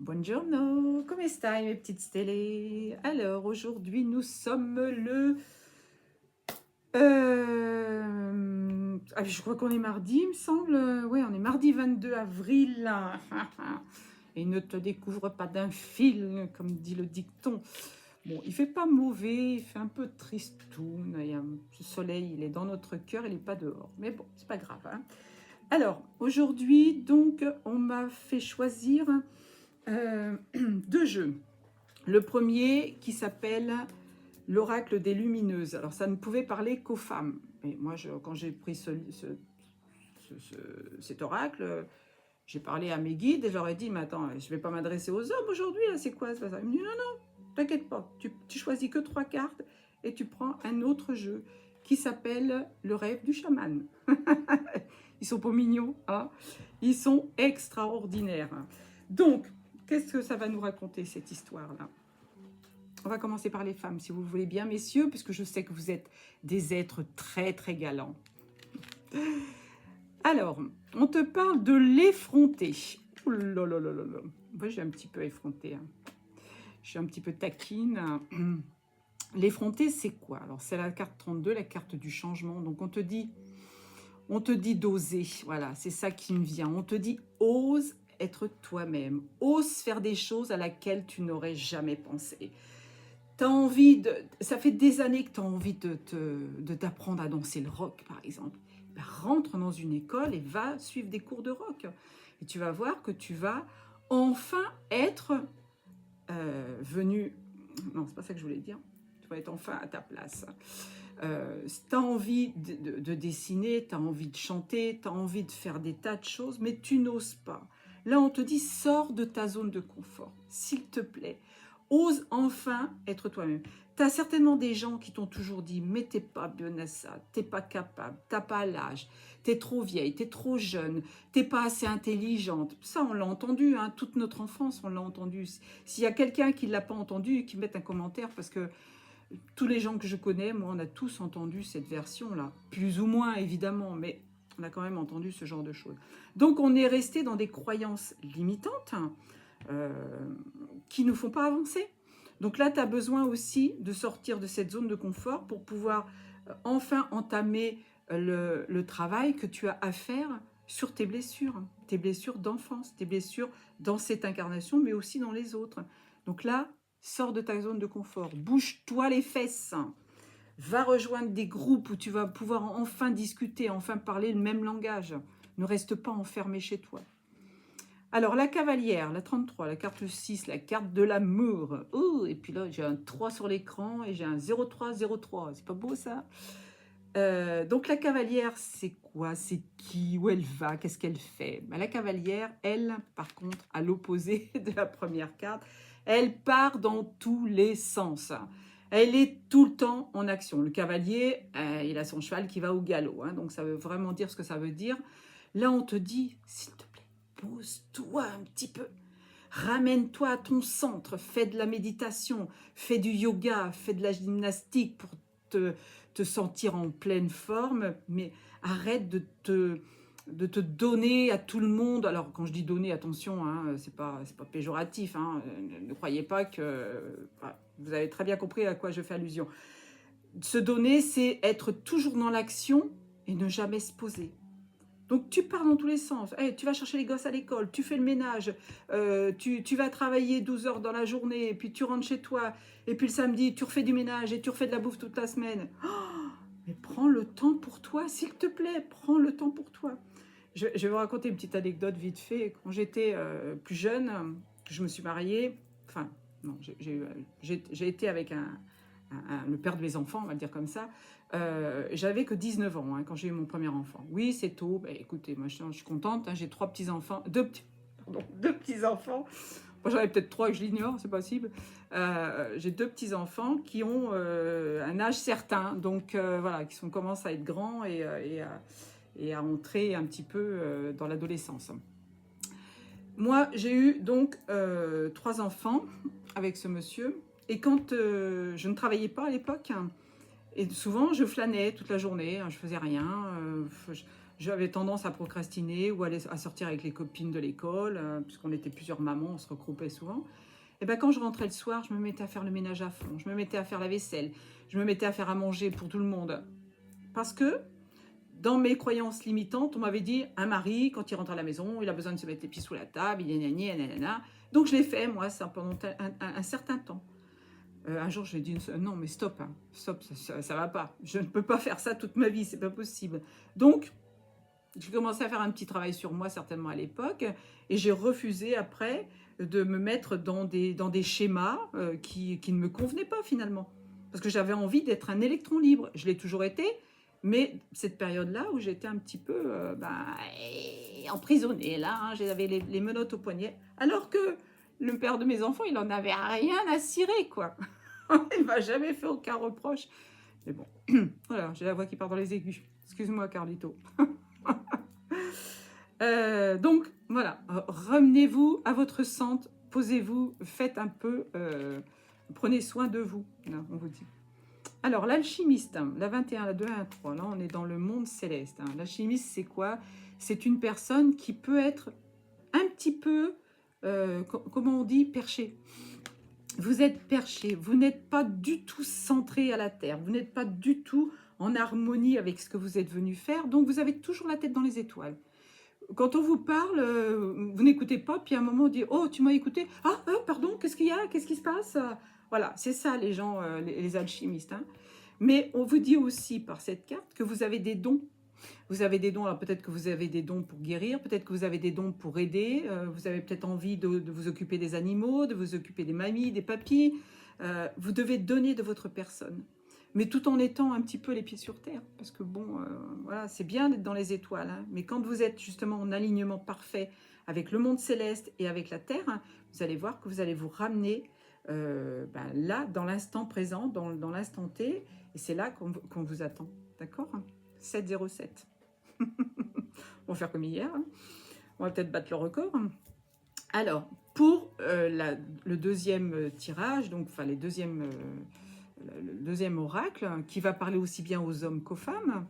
Buongiorno, come stai mes petites stélées? Alors aujourd'hui nous sommes le... je crois qu'on est mardi il me semble. Oui, on est mardi 22 avril. Et ne te découvre pas d'un fil, comme dit le dicton. Bon, il fait pas mauvais, il fait un peu tristoun. Ce soleil, il est dans notre cœur, il n'est pas dehors. Mais bon, c'est pas grave, hein. Alors, aujourd'hui, donc, on m'a fait choisir deux jeux. Le premier qui s'appelle l'oracle des lumineuses. Alors ça ne pouvait parler qu'aux femmes. Et moi, quand j'ai pris cet oracle, j'ai parlé à mes guides et je leur ai dit, mais attends, je ne vais pas m'adresser aux hommes aujourd'hui, c'est quoi ça? Ils me disent, non, non, t'inquiète pas, tu choisis que 3 cartes et tu prends un autre jeu qui s'appelle le rêve du chaman. Ils sont pas mignons, hein? Ils sont extraordinaires. Donc, qu'est-ce que ça va nous raconter, cette histoire-là? On va commencer par les femmes, si vous voulez bien, messieurs, puisque je sais que vous êtes des êtres très, très galants. Alors, on te parle de l'effronté. Oh là là là là là. Moi, j'ai un petit peu effronté. Hein. Je suis un petit peu taquine. L'effronté, c'est quoi? Alors, c'est la carte 32, la carte du changement. Donc, on te dit d'oser. Voilà, c'est ça qui me vient. On te dit, ose être toi-même. Ose faire des choses à laquelle tu n'aurais jamais pensé. T'as envie de... Ça fait des années que tu as envie de t'apprendre à danser le rock, par exemple. Ben, rentre dans une école et va suivre des cours de rock. Et tu vas voir que tu vas enfin être venu... Non, c'est pas ça que je voulais dire. Tu vas être enfin à ta place. Tu as envie de dessiner, tu as envie de chanter, tu as envie de faire des tas de choses, mais tu n'oses pas. Là, on te dit, sors de ta zone de confort, s'il te plaît. Ose enfin être toi-même. Tu as certainement des gens qui t'ont toujours dit, mais t'es pas bien à ça, t'es pas capable, t'as pas l'âge, t'es trop vieille, t'es trop jeune, t'es pas assez intelligente. Ça, on l'a entendu, hein, toute notre enfance, on l'a entendu. S'il y a quelqu'un qui ne l'a pas entendu, qui mette un commentaire, parce que tous les gens que je connais, moi, on a tous entendu cette version-là. Plus ou moins, évidemment, mais on a quand même entendu ce genre de choses. Donc, on est resté dans des croyances limitantes euh, qui ne font pas avancer. Donc là, tu as besoin aussi de sortir de cette zone de confort pour pouvoir enfin entamer le travail que tu as à faire sur tes blessures d'enfance, tes blessures dans cette incarnation, mais aussi dans les autres. Donc là, sors de ta zone de confort, bouge-toi les fesses, va rejoindre des groupes où tu vas pouvoir enfin discuter, enfin parler le même langage. Ne reste pas enfermé chez toi. Alors, la cavalière, la 33, la carte 6, la carte de l'amour. Oh, et puis là, j'ai un 3 sur l'écran et j'ai un 0303. C'est pas beau, ça? Donc, la cavalière, c'est quoi? C'est qui? Où elle va? Qu'est-ce qu'elle fait? Ben, la cavalière, elle, par contre, à l'opposé de la première carte, elle part dans tous les sens. Elle est tout le temps en action. Le cavalier, il a son cheval qui va au galop. Hein, donc, ça veut vraiment dire ce que ça veut dire. Là, on te dit, s'il te plaît, pose-toi un petit peu. Ramène-toi à ton centre, fais de la méditation, fais du yoga, fais de la gymnastique pour te sentir en pleine forme, mais arrête de te donner à tout le monde. Alors, quand je dis donner, attention, hein, c'est pas péjoratif. Hein, ne croyez pas que... vous avez très bien compris à quoi je fais allusion. Se donner, c'est être toujours dans l'action et ne jamais se poser. Donc, tu pars dans tous les sens. Hey, tu vas chercher les gosses à l'école, tu fais le ménage, tu vas travailler 12 heures dans la journée, et puis tu rentres chez toi, et puis le samedi, tu refais du ménage et tu refais de la bouffe toute la semaine. Oh, mais prends le temps pour toi, s'il te plaît, prends le temps pour toi. Je vais vous raconter une petite anecdote vite fait. Quand j'étais plus jeune, je me suis mariée, enfin, non, j'ai été avec le père de mes enfants, on va le dire comme ça. J'avais que 19 ans hein, quand j'ai eu mon premier enfant. Oui, c'est tôt. Bah, écoutez, moi, je suis contente. Hein, j'ai deux petits-enfants. Moi, j'en avais peut-être 3 que je l'ignore, c'est possible. J'ai 2 petits-enfants qui ont un âge certain. Donc, voilà, qui commencent à être grands et à entrer un petit peu dans l'adolescence. Moi, j'ai eu donc 3 enfants avec ce monsieur. Et quand je ne travaillais pas à l'époque, et souvent je flânais toute la journée, je faisais rien. j'avais tendance à procrastiner ou à sortir avec les copines de l'école, puisqu'on était plusieurs mamans, on se regroupait souvent. Et ben quand je rentrais le soir, je me mettais à faire le ménage à fond, je me mettais à faire la vaisselle, je me mettais à faire à manger pour tout le monde. Parce que dans mes croyances limitantes, on m'avait dit, un mari, quand il rentre à la maison, il a besoin de se mettre les pieds sous la table, donc je l'ai fait, moi, ça, pendant un certain temps. Un jour, je lui ai dit, non, mais stop, hein, stop, ça va pas. Je ne peux pas faire ça toute ma vie, c'est pas possible. Donc, j'ai commencé à faire un petit travail sur moi, certainement à l'époque, et j'ai refusé après de me mettre dans des schémas qui ne me convenaient pas finalement. Parce que j'avais envie d'être un électron libre. Je l'ai toujours été, mais cette période-là où j'étais un petit peu emprisonnée, là, hein, j'avais les menottes au poignet, alors que le père de mes enfants, il en avait rien à cirer, quoi. Il m'a jamais fait aucun reproche. Mais bon, voilà, j'ai la voix qui part dans les aigus. Excuse-moi, Carlito. Donc, voilà, ramenez-vous à votre centre, posez-vous, faites un peu, prenez soin de vous, là, on vous dit. Alors, l'alchimiste, hein, la 21, la 2, la 3, là, on est dans le monde céleste. Hein. L'alchimiste, c'est quoi? C'est une personne qui peut être un petit peu, comment on dit, perché. Vous êtes perché, vous n'êtes pas du tout centré à la Terre, vous n'êtes pas du tout en harmonie avec ce que vous êtes venu faire, donc vous avez toujours la tête dans les étoiles. Quand on vous parle, vous n'écoutez pas, puis à un moment on dit « Oh, tu m'as écouté? Ah, pardon, qu'est-ce qu'il y a? Qu'est-ce qui se passe ?» Voilà, c'est ça les gens, les alchimistes. Hein. Mais on vous dit aussi par cette carte que vous avez des dons. Vous avez des dons, alors peut-être que vous avez des dons pour guérir, peut-être que vous avez des dons pour aider, vous avez peut-être envie de vous occuper des animaux, de vous occuper des mamies, des papis. Vous devez donner de votre personne. Mais tout en étant un petit peu les pieds sur terre. Parce que bon, voilà, c'est bien d'être dans les étoiles. Hein, mais quand vous êtes justement en alignement parfait avec le monde céleste et avec la terre, hein, vous allez voir que vous allez vous ramener là, dans l'instant présent, dans l'instant T. Et c'est là qu'on vous attend. D'accord? 707. On va faire comme hier. Hein. On va peut-être battre le record. Alors, pour le deuxième tirage, donc enfin le deuxième oracle, qui va parler aussi bien aux hommes qu'aux femmes,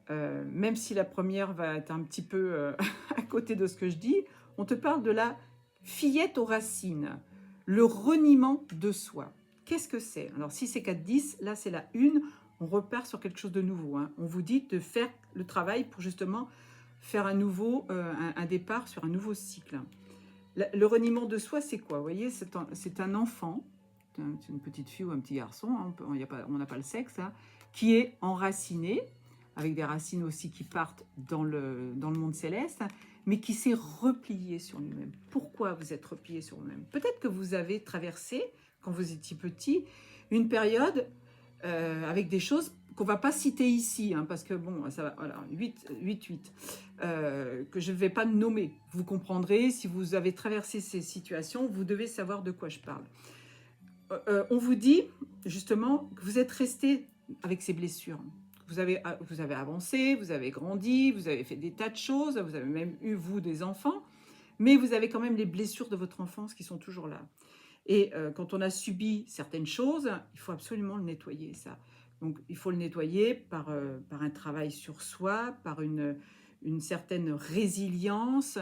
même si la première va être un petit peu à côté de ce que je dis, on te parle de la fillette aux racines, le reniement de soi. Qu'est-ce que c'est? Alors si c'est 4-10, là c'est la une, on repart sur quelque chose de nouveau. Hein. On vous dit de faire le travail pour justement faire un départ sur un nouveau cycle. Le reniement de soi, c'est quoi? Vous voyez, c'est un enfant, c'est une petite fille ou un petit garçon, hein, on n'a pas le sexe, hein, qui est enraciné, avec des racines aussi qui partent dans le monde céleste, mais qui s'est replié sur lui-même. Pourquoi vous êtes replié sur vous-même? Peut-être que vous avez traversé, quand vous étiez petit, une période avec des choses qu'on ne va pas citer ici, hein, parce que bon, ça va, voilà, 8, que je ne vais pas nommer. Vous comprendrez, si vous avez traversé ces situations, vous devez savoir de quoi je parle. On vous dit, justement, que vous êtes resté avec ces blessures. Vous avez avancé, vous avez grandi, vous avez fait des tas de choses, vous avez même eu, vous, des enfants, mais vous avez quand même les blessures de votre enfance qui sont toujours là. Et quand on a subi certaines choses, il faut absolument le nettoyer, ça. Donc, il faut le nettoyer par un travail sur soi, par une certaine résilience.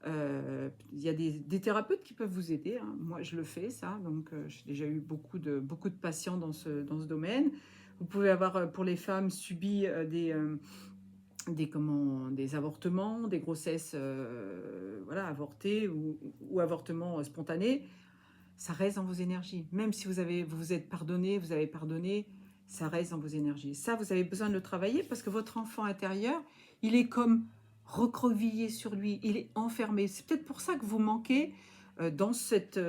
Il y a des thérapeutes qui peuvent vous aider. Hein. Moi, je le fais, ça. Donc, j'ai déjà eu beaucoup de patients dans ce domaine. Vous pouvez avoir, pour les femmes, subi des avortements, des grossesses avortées ou avortements spontanés. Ça reste dans vos énergies. Même si vous êtes pardonné, vous avez pardonné, ça reste dans vos énergies. Ça, vous avez besoin de le travailler parce que votre enfant intérieur, il est comme recroquevillé sur lui, il est enfermé. C'est peut-être pour ça que vous manquez dans cette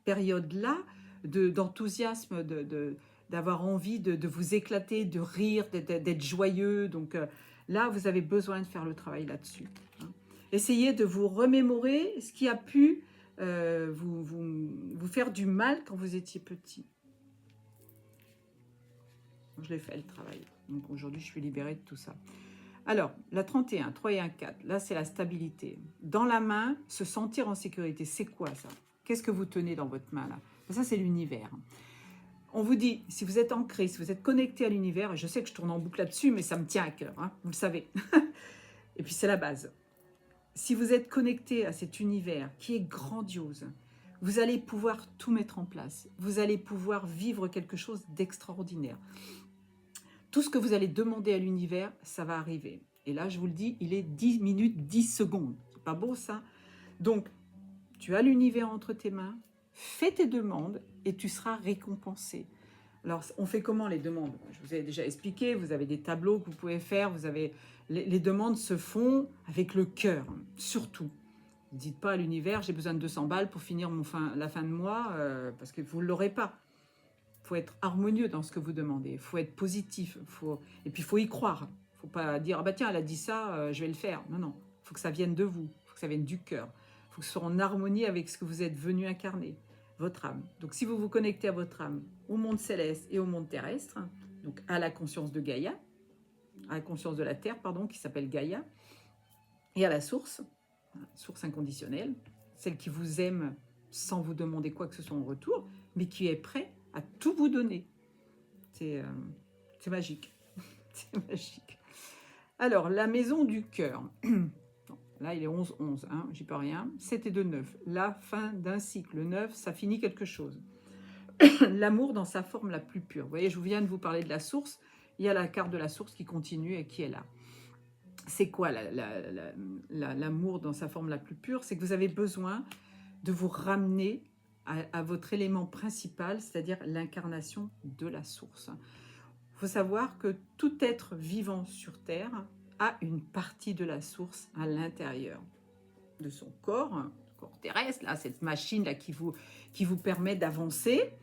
période-là d'enthousiasme, d'avoir envie de vous éclater, de rire, d'être joyeux. Donc là, vous avez besoin de faire le travail là-dessus. Hein. Essayez de vous remémorer ce qui a pu vous faire du mal quand vous étiez petit. Je l'ai fait le travail. Donc aujourd'hui, je suis libérée de tout ça. Alors, la 31, 3 et 1, 4, là, c'est la stabilité. Dans la main, se sentir en sécurité, c'est quoi ça? Qu'est-ce que vous tenez dans votre main là? Ça, c'est l'univers. On vous dit, si vous êtes ancré, si vous êtes connecté à l'univers, et je sais que je tourne en boucle là-dessus, mais ça me tient à cœur, hein, vous le savez. Et puis c'est la base. Si vous êtes connecté à cet univers qui est grandiose, vous allez pouvoir tout mettre en place. Vous allez pouvoir vivre quelque chose d'extraordinaire. Tout ce que vous allez demander à l'univers, ça va arriver. Et là, je vous le dis, il est 10 minutes, 10 secondes. C'est pas beau ça? Donc, tu as l'univers entre tes mains, fais tes demandes et tu seras récompensé. Alors, on fait comment les demandes? Je vous ai déjà expliqué, vous avez des tableaux que vous pouvez faire, vous avez les demandes se font avec le cœur, surtout. Ne dites pas à l'univers, j'ai besoin de 200 balles pour finir la fin de mois, parce que vous ne l'aurez pas. Il faut être harmonieux dans ce que vous demandez, il faut être positif, et puis il faut y croire. Il ne faut pas dire, ah bah tiens, elle a dit ça, je vais le faire. Non, non, il faut que ça vienne de vous, il faut que ça vienne du cœur. Il faut que ce soit en harmonie avec ce que vous êtes venu incarner, votre âme. Donc si vous vous connectez à votre âme, au monde céleste et au monde terrestre, donc à la conscience de Gaïa, à la conscience de la Terre, pardon, qui s'appelle Gaïa, et à la source inconditionnelle, celle qui vous aime sans vous demander quoi que ce soit en retour, mais qui est prêt à tout vous donner. C'est magique. C'est magique. Alors, la maison du cœur. Là, il est 11-11, hein, j'y peux rien. 7 et 2, 9. La fin d'un cycle. 9, ça finit quelque chose. L'amour dans sa forme la plus pure. Vous voyez, je viens de vous parler de la source. Il y a la carte de la source qui continue et qui est là. C'est quoi l'amour dans sa forme la plus pure? C'est que vous avez besoin de vous ramener à votre élément principal, c'est-à-dire l'incarnation de la source. Il faut savoir que tout être vivant sur Terre a une partie de la source à l'intérieur de son corps terrestre, là, cette machine-là qui vous permet d'avancer,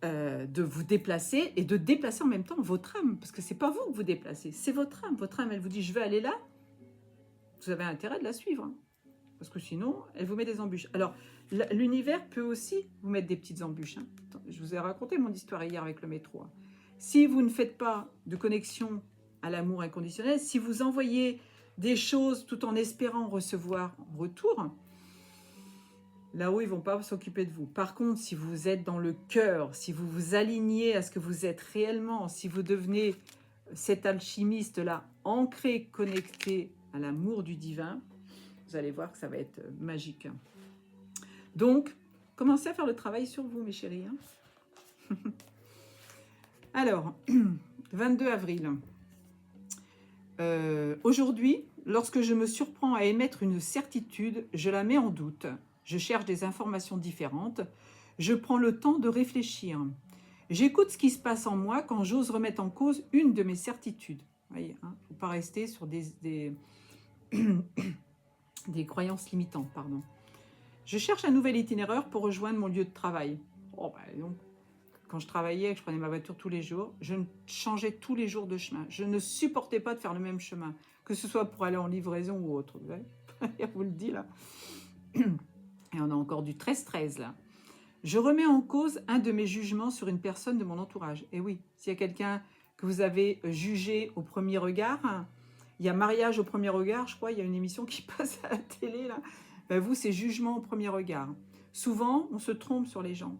de vous déplacer et de déplacer en même temps votre âme, parce que c'est pas vous que vous déplacez, c'est votre âme. Votre âme, elle vous dit, je veux aller là, vous avez intérêt de la suivre, hein, parce que sinon, elle vous met des embûches. Alors, l'univers peut aussi vous mettre des petites embûches. Hein. Je vous ai raconté mon histoire hier avec le métro. Hein. Si vous ne faites pas de connexion à l'amour inconditionnel, si vous envoyez des choses tout en espérant recevoir en retour, là-haut, ils ne vont pas s'occuper de vous. Par contre, si vous êtes dans le cœur, si vous vous alignez à ce que vous êtes réellement, si vous devenez cet alchimiste-là, ancré, connecté à l'amour du divin, vous allez voir que ça va être magique. Donc, commencez à faire le travail sur vous, mes chéris. Hein. Alors, 22 avril. Aujourd'hui, lorsque je me surprends à émettre une certitude, je la mets en doute. Je cherche des informations différentes. Je prends le temps de réfléchir. J'écoute ce qui se passe en moi quand j'ose remettre en cause une de mes certitudes. Vous voyez, hein, faut pas rester sur des croyances limitantes, Je cherche un nouvel itinéraire pour rejoindre mon lieu de travail. Oh, donc, quand je travaillais et que je prenais ma voiture tous les jours, je changeais tous les jours de chemin. Je ne supportais pas de faire le même chemin, que ce soit pour aller en livraison ou autre. Vous voyez, je vous le dis là. Et on a encore du 13-13 là. Je remets en cause un de mes jugements sur une personne de mon entourage. Et oui, s'il y a quelqu'un que vous avez jugé au premier regard, il y a mariage au premier regard, je crois, il y a une émission qui passe à la télé là. Ben vous, c'est jugement au premier regard. Souvent, on se trompe sur les gens.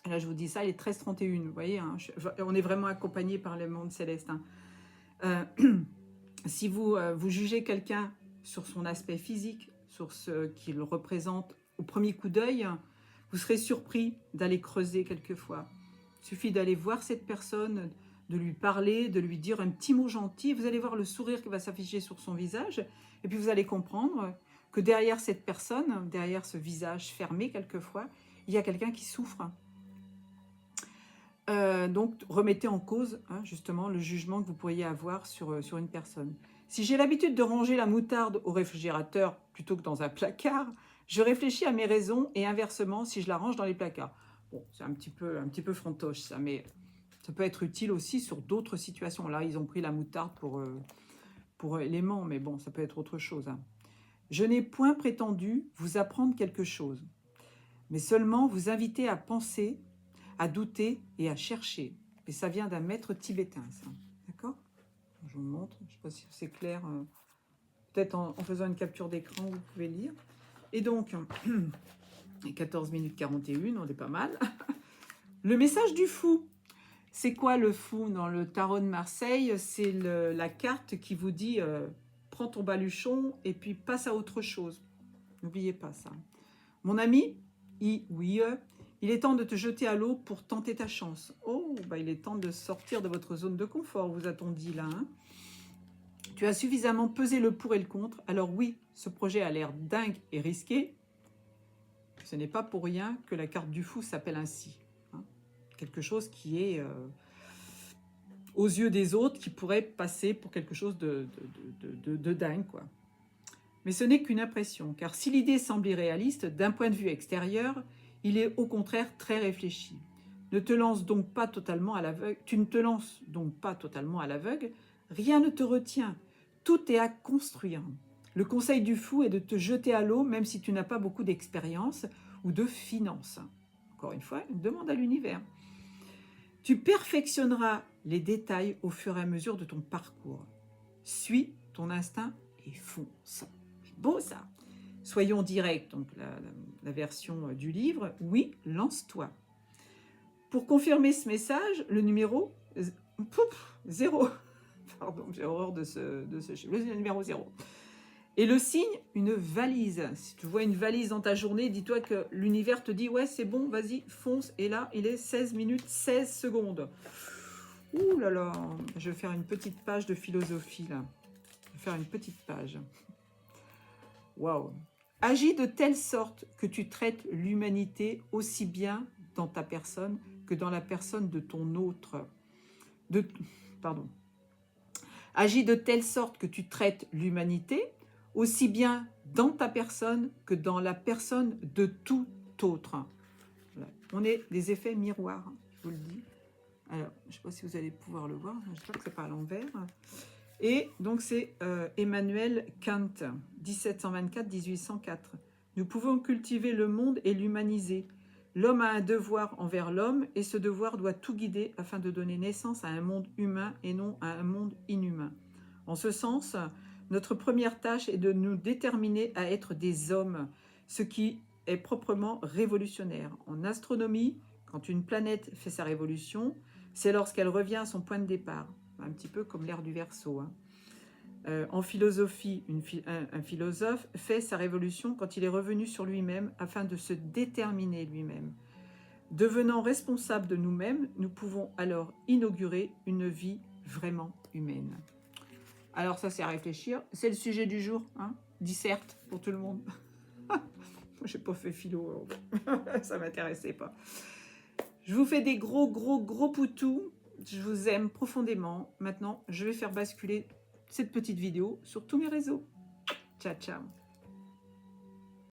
Et là, je vous dis ça, il est 13-31, vous voyez, hein, on est vraiment accompagné par le monde céleste. Hein. Si vous jugez quelqu'un sur son aspect physique, sur ce qu'il représente au premier coup d'œil, vous serez surpris d'aller creuser quelquefois. Il suffit d'aller voir cette personne, de lui parler, de lui dire un petit mot gentil. Vous allez voir le sourire qui va s'afficher sur son visage. Et puis vous allez comprendre que derrière cette personne, derrière ce visage fermé quelquefois, il y a quelqu'un qui souffre. Donc remettez en cause justement le jugement que vous pourriez avoir sur une personne. Si j'ai l'habitude de ranger la moutarde au réfrigérateur plutôt que dans un placard, je réfléchis à mes raisons et inversement si je la range dans les placards. Bon, c'est un petit peu frontoche ça, mais ça peut être utile aussi sur d'autres situations. Là, ils ont pris la moutarde pour élément, mais bon, ça peut être autre chose. Hein. Je n'ai point prétendu vous apprendre quelque chose, mais seulement vous inviter à penser, à douter et à chercher. Et ça vient d'un maître tibétain, ça. D'accord? Je vous montre, je ne sais pas si c'est clair. Peut-être en faisant une capture d'écran, vous pouvez lire. Et donc, 14 minutes 41, on est pas mal. Le message du fou. C'est quoi le fou dans le tarot de Marseille? C'est la carte qui vous dit prends ton baluchon et puis passe à autre chose. N'oubliez pas ça. Mon ami, il est temps de te jeter à l'eau pour tenter ta chance. Oh, bah il est temps de sortir de votre zone de confort, vous a-t-on dit là. Hein? Tu as suffisamment pesé le pour et le contre. Alors oui, ce projet a l'air dingue et risqué. Ce n'est pas pour rien que la carte du fou s'appelle ainsi. Hein? Quelque chose qui est aux yeux des autres, qui pourrait passer pour quelque chose de dingue, quoi. Mais ce n'est qu'une impression, car si l'idée semble irréaliste, d'un point de vue extérieur, il est au contraire très réfléchi. Ne te lance donc pas totalement à l'aveugle. Tu ne te lances donc pas totalement à l'aveugle. Rien ne te retient. Tout est à construire. Le conseil du fou est de te jeter à l'eau, même si tu n'as pas beaucoup d'expérience ou de finances. Encore une fois, une demande à l'univers. Tu perfectionneras les détails au fur et à mesure de ton parcours. Suis ton instinct et fonce. C'est beau ça. Soyons directs, donc la version du livre. Oui, lance-toi. Pour confirmer ce message, le numéro 0. Pardon, j'ai horreur de ce chiffre. Le numéro 0. Et le signe, une valise. Si tu vois une valise dans ta journée, dis-toi que l'univers te dit « Ouais, c'est bon, vas-y, fonce ». Et là, il est 16 minutes, 16 secondes. Ouh là là, je vais faire une petite page de philosophie, là. Je vais faire une petite page. Waouh. Agis de telle sorte que tu traites l'humanité aussi bien dans ta personne que dans la personne de ton autre. Agis de telle sorte que tu traites l'humanité aussi bien dans ta personne que dans la personne de tout autre. Voilà. On est des effets miroirs, je vous le dis. Alors, je ne sais pas si vous allez pouvoir le voir, j'espère que ce n'est pas à l'envers. Et donc c'est Emmanuel Kant, 1724-1804. Nous pouvons cultiver le monde et l'humaniser. L'homme a un devoir envers l'homme et ce devoir doit tout guider afin de donner naissance à un monde humain et non à un monde inhumain. En ce sens, notre première tâche est de nous déterminer à être des hommes, ce qui est proprement révolutionnaire. En astronomie, quand une planète fait sa révolution, c'est lorsqu'elle revient à son point de départ, un petit peu comme l'ère du Verseau. Hein. En philosophie, un philosophe fait sa révolution quand il est revenu sur lui-même afin de se déterminer lui-même. Devenant responsable de nous-mêmes, nous pouvons alors inaugurer une vie vraiment humaine. Alors ça, c'est à réfléchir. C'est le sujet du jour, hein, disserte pour tout le monde. J'ai pas fait philo, ça m'intéressait pas. Je vous fais des gros poutous. Je vous aime profondément. Maintenant, je vais faire basculer cette petite vidéo sur tous mes réseaux. Ciao, ciao.